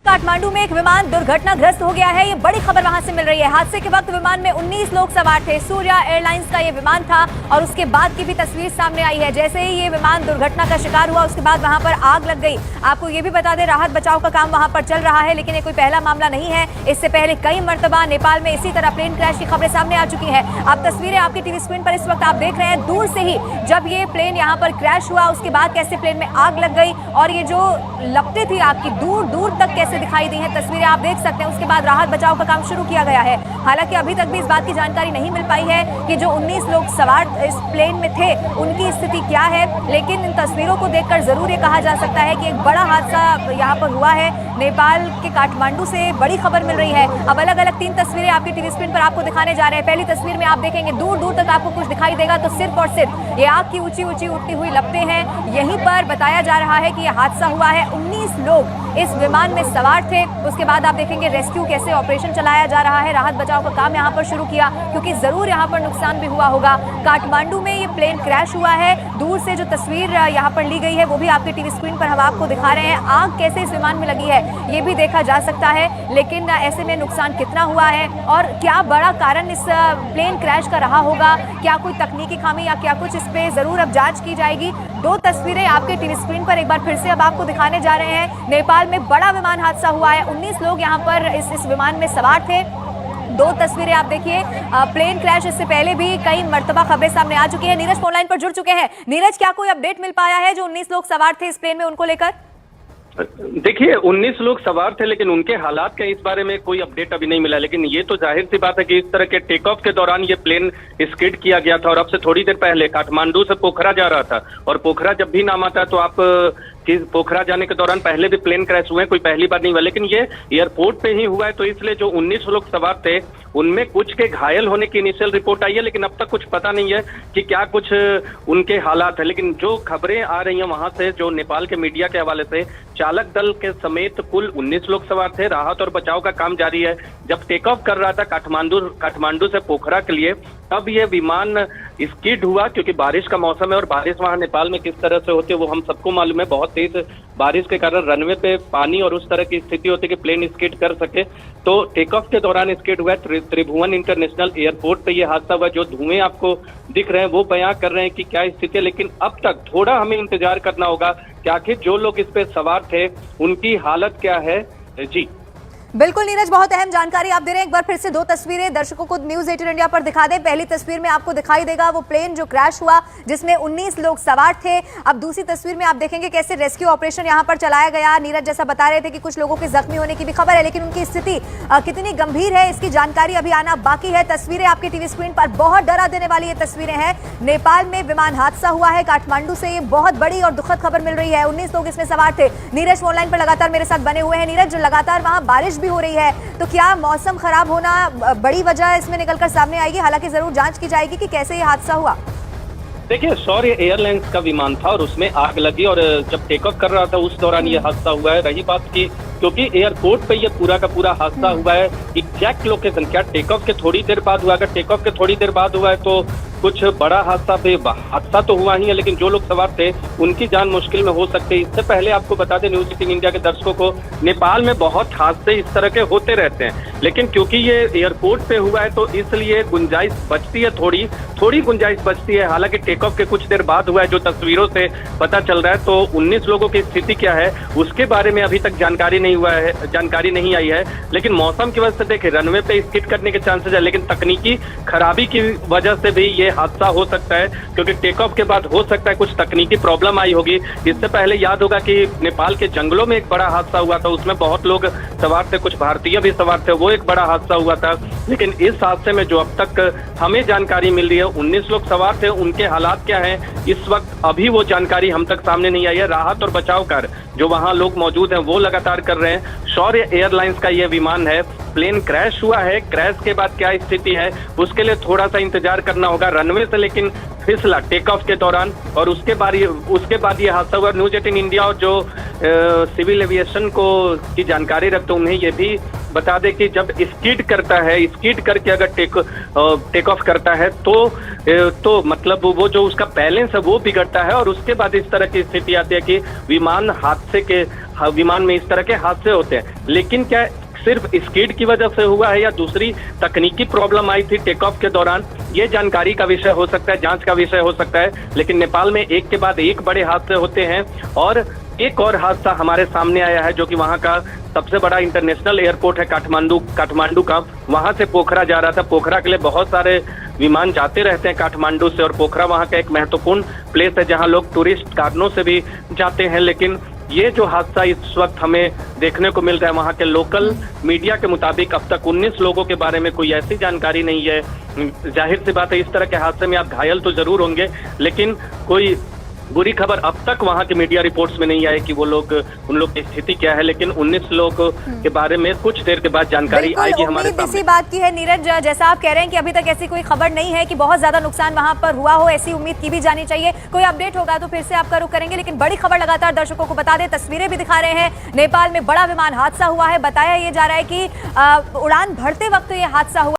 काठमांडू में एक विमान दुर्घटनाग्रस्त हो गया है। ये बड़ी खबर वहां से मिल रही है। हादसे के वक्त विमान में 19 लोग सवार थे। सूर्या एयरलाइंस का ये विमान था और उसके बाद की भी तस्वीर सामने आई है। जैसे ही ये विमान दुर्घटना का शिकार हुआ उसके बाद वहां पर आग लग गई। आपको ये भी बता दें, राहत बचाव का काम वहां पर चल रहा है, लेकिन ये कोई पहला मामला नहीं है। इससे पहले कई मरतबा नेपाल में इसी तरह प्लेन क्रैश की खबरें सामने आ चुकी है। अब तस्वीरें आपकी टीवी स्क्रीन पर इस वक्त आप देख रहे हैं। दूर से ही जब ये प्लेन यहाँ पर क्रैश हुआ उसके बाद कैसे प्लेन में आग लग गई और ये जो लपटें थी आग की दूर दूर तक कैसे दिखाई दी हैं, तस्वीरें आप देख सकते हैं। उसके बाद राहत बचाव का काम शुरू किया गया है। हालांकि अभी तक भी इस बात की जानकारी नहीं मिल पाई है कि जो 19 लोग सवार इस प्लेन में थे उनकी स्थिति क्या है, लेकिन इन तस्वीरों को देखकर जरूर ये कहा जा सकता है कि एक बड़ा हादसा यहाँ पर हुआ है। नेपाल के काठमांडू से बड़ी खबर मिल रही है। अब अलग अलग 3 तस्वीरें आपकी टीवी स्क्रीन पर आपको दिखाने जा रहे हैं। पहली तस्वीर में आप देखेंगे दूर दूर तक आपको कुछ दिखाई देगा तो सिर्फ और सिर्फ ये आग की ऊंची ऊंची उठती हुई लपटें हैं। यहीं पर बताया जा रहा है कि यह हादसा हुआ है। 19 लोग इस विमान में सवार थे। उसके बाद आप देखेंगे रेस्क्यू कैसे ऑपरेशन चलाया जा रहा है। राहत बचाव का काम यहाँ पर शुरू किया क्योंकि जरूर यहाँ पर नुकसान भी हुआ होगा। काठमांडू में ये प्लेन क्रैश हुआ है। दूर से जो तस्वीर यहाँ पर ली गई है वो भी आपकी टीवी स्क्रीन पर हम आपको दिखा रहे हैं। आग कैसे इस विमान में लगी है ये भी देखा जा सकता है, लेकिन ऐसे में नुकसान कितना हुआ है और क्या बड़ा कारण इस प्लेन क्रैश का रहा होगा, क्या कोई तकनीकी खामी या क्या कुछ, इस पे जरूर अब जांच की जाएगी। 2 तस्वीरें आपके टीवी स्क्रीन पर एक बार फिर से अब आपको दिखाने जा रहे हैं। नेपाल में बड़ा विमान हादसा हुआ है। 19 लोग यहाँ पर इस विमान में सवार थे। 2 तस्वीरें आप देखिए। प्लेन क्रैश इससे पहले भी कई मर्तबा खबरें सामने आ चुकी है। नीरज फोन लाइन पर जुड़ चुके हैं। नीरज, क्या कोई अपडेट मिल पाया है जो 19 लोग सवार थे इस प्लेन में उनको लेकर? देखिए 19 लोग सवार थे लेकिन उनके हालात का इस बारे में कोई अपडेट अभी नहीं मिला। लेकिन ये तो जाहिर सी बात है कि इस तरह के टेक ऑफ के दौरान ये प्लेन स्किड किया गया था और अब से थोड़ी देर पहले काठमांडू से पोखरा जा रहा था और पोखरा जब भी नाम आता है तो आप कि पोखरा जाने के दौरान पहले भी प्लेन क्रैश हुए हैं, कोई पहली बार नहीं हुआ। लेकिन ये एयरपोर्ट पे ही हुआ है तो इसलिए जो 19 लोग सवार थे उनमें कुछ के घायल होने की इनिशियल रिपोर्ट आई है, लेकिन अब तक कुछ पता नहीं है कि क्या कुछ उनके हालात है। लेकिन जो खबरें आ रही हैं वहां से, जो नेपाल के मीडिया के हवाले से, चालक दल के समेत कुल 19 लोग सवार थे। राहत और बचाव का काम जारी है। जब टेक ऑफ कर रहा था काठमांडू से पोखरा के लिए तब ये विमान स्किड हुआ क्योंकि बारिश का मौसम है और बारिश वहां नेपाल में किस तरह से होती है वो हम सबको मालूम है। बहुत तेज बारिश के कारण रनवे पे पानी और उस तरह की स्थिति होती है कि प्लेन स्किड कर सके, तो टेक ऑफ के दौरान स्किड हुआ। त्रिभुवन इंटरनेशनल एयरपोर्ट पे ये हादसा हुआ। जो धुएं आपको दिख रहे हैं वो बयां कर रहे हैं कि क्या स्थिति है, लेकिन अब तक थोड़ा हमें इंतजार करना होगा कि आखिर जो लोग इस पे सवार थे उनकी हालत क्या है। जी बिल्कुल नीरज, बहुत अहम जानकारी आप दे रहे हैं। एक बार फिर से 2 तस्वीरें दर्शकों को न्यूज 18 इंडिया पर दिखा दें। पहली तस्वीर में आपको दिखाई देगा वो प्लेन जो क्रैश हुआ जिसमें 19 लोग सवार थे। अब दूसरी तस्वीर में आप देखेंगे कैसे रेस्क्यू ऑपरेशन यहां पर चलाया गया। नीरज जैसा बता रहे थे कि कुछ लोगों के जख्मी होने की भी खबर है, लेकिन उनकी स्थिति कितनी गंभीर है इसकी जानकारी अभी आना बाकी है। तस्वीरें आपकी टीवी स्क्रीन पर, बहुत डरा देने वाली ये तस्वीरें हैं। नेपाल में विमान हादसा हुआ है काठमांडू से, ये बहुत बड़ी और दुखद खबर मिल रही है। 19 लोग इसमें सवार थे। नीरज ऑनलाइन पर लगातार मेरे साथ बने हुए हैं। नीरज, लगातार वहां बारिश भी हो रही है तो क्या मौसम खराब होना बड़ी वजह इसमें निकलकर सामने आएगी? हालांकि जरूर जांच की जाएगी कि कैसे ये हादसा हुआ। देखिए शौर्य एयरलाइंस का विमान था और उसमें आग लगी और जब टेक ऑफ कर रहा था उस दौरान ये हादसा हुआ है। रही बात की क्योंकि एयरपोर्ट पे ये पूरा का पूरा हादसा हुआ है, एग्जैक्ट लोकेशन क्या टेक ऑफ के थोड़ी देर बाद हुआ? अगर टेक ऑफ के थोड़ी देर बाद हुआ है तो कुछ बड़ा हादसा तो हुआ ही है, लेकिन जो लोग सवार थे उनकी जान मुश्किल में हो सकती है। इससे पहले आपको बता दें न्यूज 18 इंडिया के दर्शकों को, नेपाल में बहुत हादसे इस तरह के होते रहते हैं, लेकिन क्योंकि ये एयरपोर्ट पे हुआ है तो इसलिए गुंजाइश बचती है, थोड़ी गुंजाइश बचती है। हालांकि टेक ऑफ के कुछ देर बाद हुआ है, जो तस्वीरों से पता चल रहा है। तो 19 लोगों की स्थिति क्या है उसके बारे में अभी तक जानकारी नहीं आई है। लेकिन मौसम की वजह से देखिए रनवे पे स्किड करने के चांसेस है, लेकिन तकनीकी खराबी की वजह से भी ये हादसा हो सकता है क्योंकि टेक ऑफ के बाद हो सकता है कुछ तकनीकी प्रॉब्लम आई होगी। इससे पहले याद होगा कि नेपाल के जंगलों में एक बड़ा हादसा हुआ था, उसमें बहुत लोग सवार थे, कुछ भारतीय भी सवार थे, वो एक बड़ा हादसा हुआ था। लेकिन इस हादसे में जो अब तक हमें जानकारी मिल रही है 19 लोग सवार थे, उनके हालात क्या हैं इस वक्त अभी वो जानकारी हम तक सामने नहीं आई है। राहत और बचाव कार्य जो वहां लोग मौजूद हैं वो लगातार कर रहे हैं। शौर्य एयरलाइंस का ये विमान है, प्लेन क्रैश हुआ है। क्रैश के बाद क्या स्थिति है उसके लिए थोड़ा सा इंतजार करना होगा। रनवे से लेकिन फिसला टेक ऑफ के दौरान और उसके बाद ये हादसा हुआ। न्यूज 18 इंडिया और जो सिविल एविएशन को की जानकारी रखते उन्हें ये भी बता दें कि जब स्किड करता है, स्किड करके अगर टेक ऑफ करता है तो मतलब वो जो उसका बैलेंस है वो बिगड़ता है और उसके बाद इस तरह की स्थिति आती है कि विमान विमान में इस तरह के हादसे होते हैं। लेकिन क्या सिर्फ स्कीड की वजह से हुआ है या दूसरी तकनीकी प्रॉब्लम आई थी टेक ऑफ के दौरान, ये जानकारी का विषय हो सकता है, जांच का विषय हो सकता है। लेकिन नेपाल में एक के बाद एक बड़े हादसे होते हैं और एक और हादसा हमारे सामने आया है जो कि वहां का सबसे बड़ा इंटरनेशनल एयरपोर्ट है काठमांडू का। वहां से पोखरा जा रहा था। पोखरा के लिए बहुत सारे विमान जाते रहते हैं काठमांडू से, और पोखरा वहां का एक महत्वपूर्ण प्लेस है जहां लोग टूरिस्ट कारणों से भी जाते हैं। लेकिन ये जो हादसा इस वक्त हमें देखने को मिल रहा है, वहां के लोकल मीडिया के मुताबिक अब तक 19 लोगों के बारे में कोई ऐसी जानकारी नहीं है। जाहिर सी बात है, इस तरह के हादसे में आप घायल तो जरूर होंगे, लेकिन कोई बुरी खबर अब तक वहां के मीडिया रिपोर्ट्स में नहीं आई कि वो लोग, उन लोग की स्थिति क्या है। लेकिन 19 लोग के बारे में कुछ देर के बाद जानकारी आएगी हमारे सामने। इसी बात की है नीरज, जैसा आप कह रहे हैं कि अभी तक ऐसी कोई खबर नहीं है कि बहुत ज्यादा नुकसान वहां पर हुआ हो, ऐसी उम्मीद की भी जानी चाहिए। कोई अपडेट होगा तो फिर से आपका रुख करेंगे, लेकिन बड़ी खबर लगातार दर्शकों को बता दें, तस्वीरें भी दिखा रहे हैं। नेपाल में बड़ा विमान हादसा हुआ है। बताया ये जा रहा है कि उड़ान भरते वक्त ये हादसा हुआ।